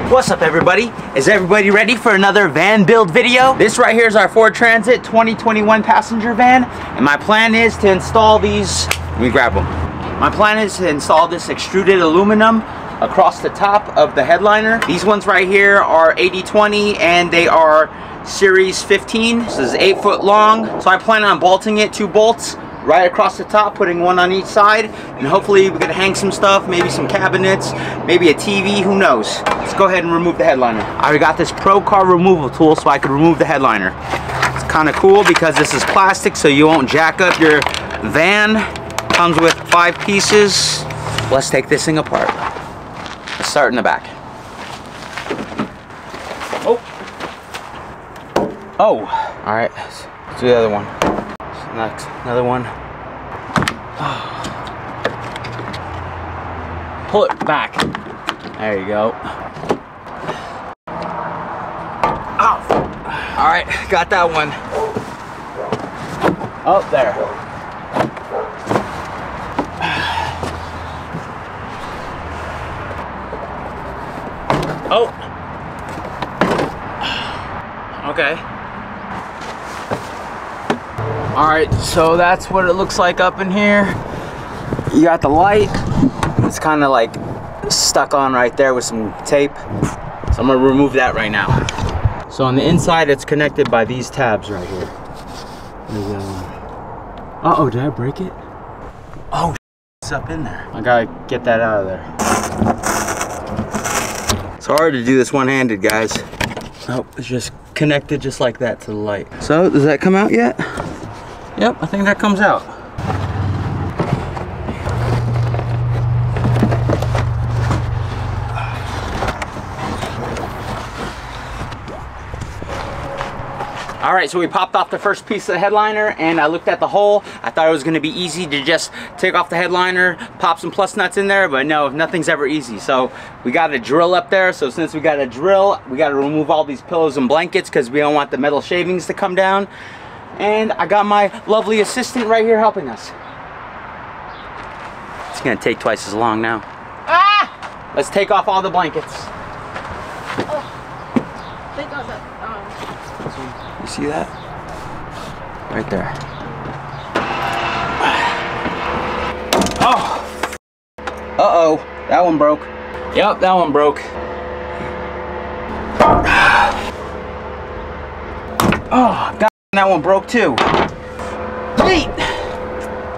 What's up, everybody? Is everybody ready for another van build video? This right here is our Ford Transit 2021 passenger van, and my plan is to install these. Let me grab them. My plan is to install this extruded aluminum across the top of the headliner. These ones right here are 80/20 and they are series 15. This is 8 foot long. So I plan on bolting it, 2 bolts right across the top, putting one on each side, and hopefully we're gonna hang some stuff, maybe some cabinets, maybe a TV, who knows. Let's go ahead and remove the headliner. I already got this Pro Car removal tool so I could remove the headliner. It's kind of cool because this is plastic so you won't jack up your van. Comes with 5 pieces. Let's take this thing apart. Let's start in the back. Oh, all right, let's do the other one. Next, another one. Pull it back. There you go. Oh. All right, got that one. Oh, there. Oh. Okay. Alright, so that's what it looks like up in here. You got the light. It's kind of like stuck on right there with some tape. So I'm going to remove that right now. So on the inside, it's connected by these tabs right here. Uh-oh, did I break it? Oh, it's up in there. I gotta get that out of there. It's hard to do this one-handed, guys. Oh, it's just connected just like that to the light. So, does that come out yet? Yep, I think that comes out. All right, so we popped off the first piece of the headliner and I looked at the hole. I thought it was gonna be easy to just take off the headliner, pop some plus nuts in there, but no, nothing's ever easy. So we got a drill up there. So since we got a drill, we gotta remove all these pillows and blankets because we don't want the metal shavings to come down. And I got my lovely assistant right here helping us. It's gonna take twice as long now. Ah! Let's take off all the blankets. Oh, take off that. You see that? Right there. Oh! Uh-oh, that one broke. Yep, that one broke. Oh, God. That one broke too. Yeet!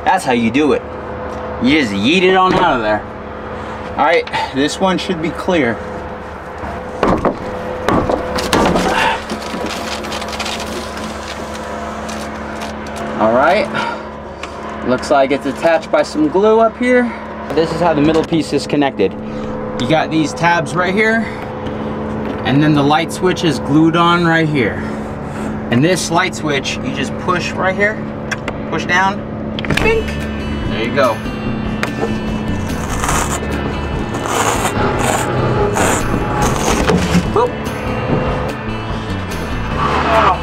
That's how you do it. You just yeet it on out of there. Alright, this one should be clear. Alright. Looks like it's attached by some glue up here. This is how the middle piece is connected. You got these tabs right here, and then the light switch is glued on right here. And this light switch, you just push right here, push down, bink. There you go. Boop. Oh.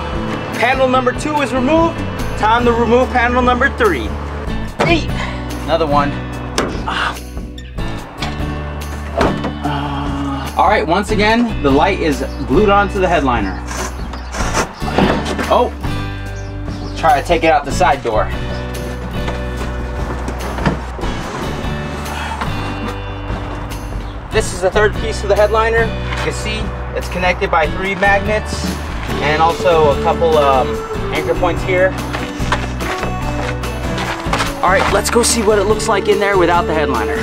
Panel number 2 is removed. Time to remove panel number 3. Eat. Another one. All right, once again, the light is glued onto the headliner. Oh, try to take it out the side door. This is the third piece of the headliner. You can see it's connected by 3 magnets and also a couple anchor points here. All right, let's go see what it looks like in there without the headliner.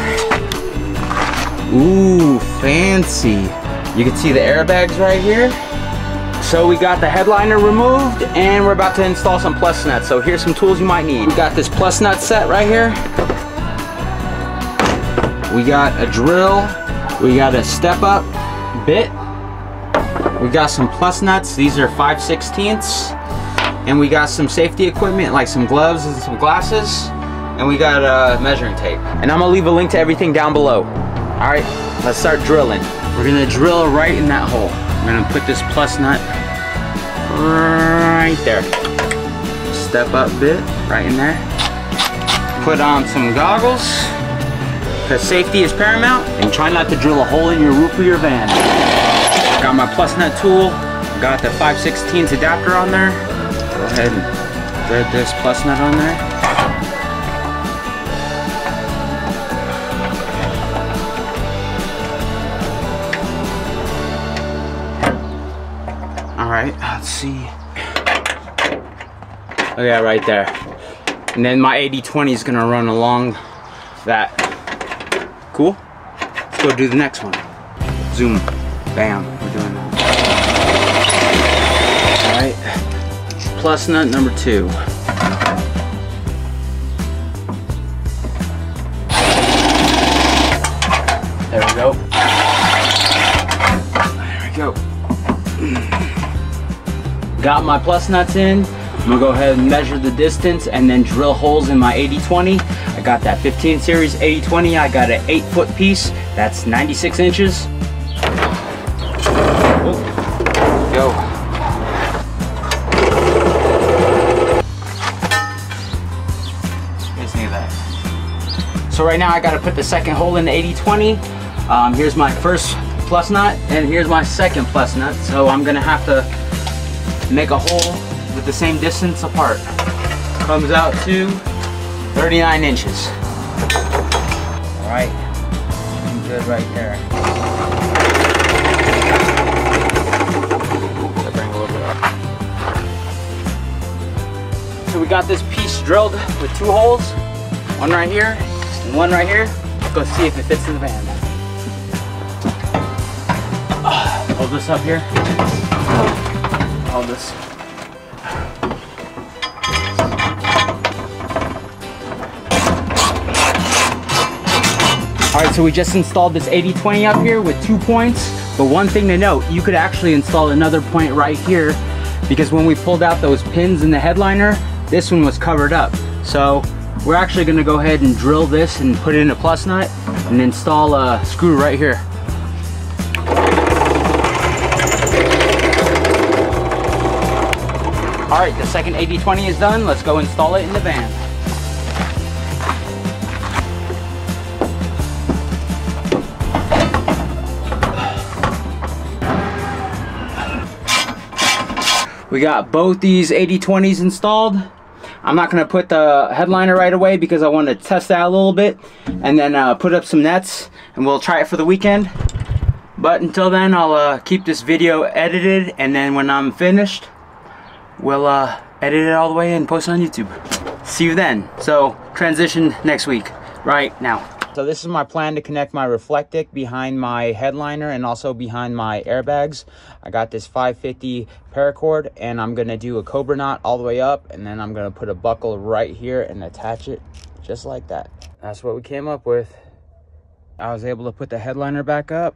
Ooh, fancy. You can see the airbags right here. So we got the headliner removed and we're about to install some plus nuts. So here's some tools you might need. We got this plus nut set right here. We got a drill. We got a step up bit. We got some plus nuts. These are 5/16. And we got some safety equipment like some gloves and some glasses. And we got measuring tape. And I'm gonna leave a link to everything down below. All right, let's start drilling. We're gonna drill right in that hole. We're gonna put this plus nut right there. Step up bit right in there. Put on some goggles. because safety is paramount, and try not to drill a hole in your roof of your van. Got my plus nut tool, got the 5/16 adapter on there. Go ahead and thread this plus nut on there. All right, let's see. Oh yeah, right there. And then my 80/20 is gonna run along that. Cool? Let's go do the next one. Zoom. Bam, we're doing that. All right, plus nut number 2. There we go. There we go. Got my plus nuts in. I'm gonna go ahead and measure the distance and then drill holes in my 80/20. I got that 15 series 80/20. I got an 8-foot piece. That's 96 inches. Oh, go. What do you think of that? So right now I gotta put the second hole in the 80/20. Here's my first plus nut and here's my second plus nut. So I'm gonna have to make a hole with the same distance apart. Comes out to 39 inches. All right, looking good right there. Bring a little bit up. So we got this piece drilled with 2 holes, one right here and one right here. Let's go see if it fits in the van. Hold this up here. Hold this. All right, so we just installed this 80/20 up here with 2 points, but one thing to note, you could actually install another point right here because when we pulled out those pins in the headliner, this one was covered up. So we're actually gonna go ahead and drill this and put it in a plus nut and install a screw right here. All right, the second 80/20 is done. Let's go install it in the van. We got both these 80/20s installed. I'm not gonna put the headliner right away because I want to test that a little bit and then put up some nets and we'll try it for the weekend. But until then, I'll keep this video edited and then when I'm finished, we'll edit it all the way and post it on YouTube. See you then. So transition next week, right now. So this is my plan to connect my reflectic behind my headliner and also behind my airbags. I got this 550 paracord and I'm gonna do a cobra knot all the way up and then I'm gonna put a buckle right here and attach it just like that. That's what we came up with. I was able to put the headliner back up.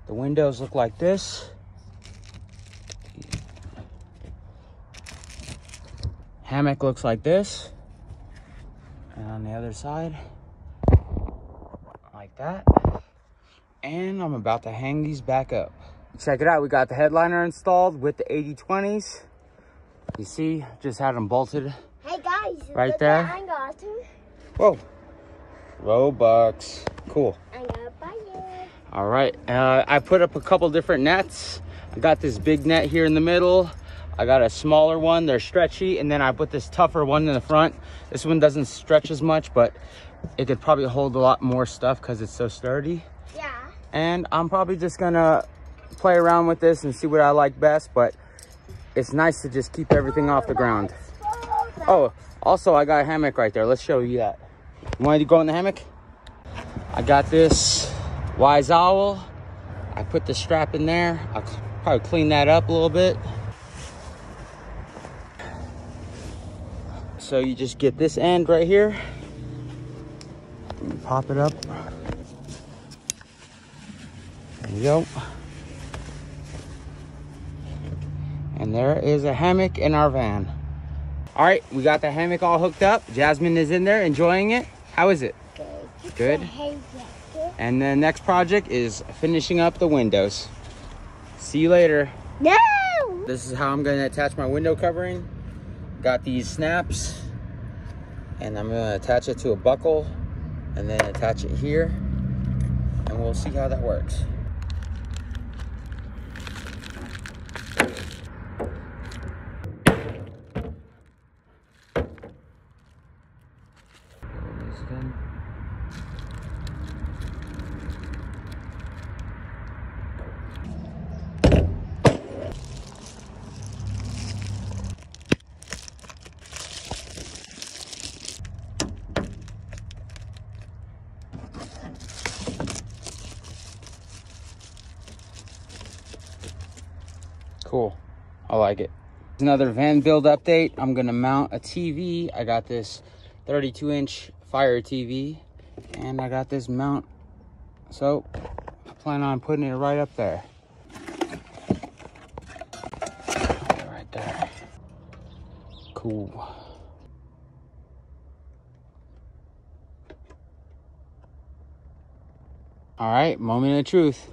The windows look like this. Hammock looks like this. And on the other side, like that. And I'm about to hang these back up. Check it out, we got the headliner installed with the 80/20s. You see, just had them bolted. Hey guys, right there. I got them. Whoa, Robux, cool. I'm gonna buy it. All right, I put up a couple different nets. I got this big net here in the middle. I got a smaller one, they're stretchy, and then I put this tougher one in the front. This one doesn't stretch as much, but it could probably hold a lot more stuff because it's so sturdy. Yeah. And I'm probably just gonna play around with this and see what I like best, but it's nice to just keep everything off the ground. Oh, also I got a hammock right there. Let's show you that. You want to go in the hammock? I got this Wise Owl. I put the strap in there. I'll probably clean that up a little bit. So you just get this end right here. Pop it up. There you go. And there is a hammock in our van. All right, we got the hammock all hooked up. Jasmine is in there enjoying it. How is it? Good. And the next project is finishing up the windows. See you later. No! This is how I'm gonna attach my window covering. Got these snaps and I'm gonna attach it to a buckle and then attach it here, and we'll see how that works. Cool, I like it. Another van build update. I'm gonna mount a TV. I got this 32-inch Fire TV, and I got this mount, so I plan on putting it right up there. Right there. Cool. All right, moment of truth.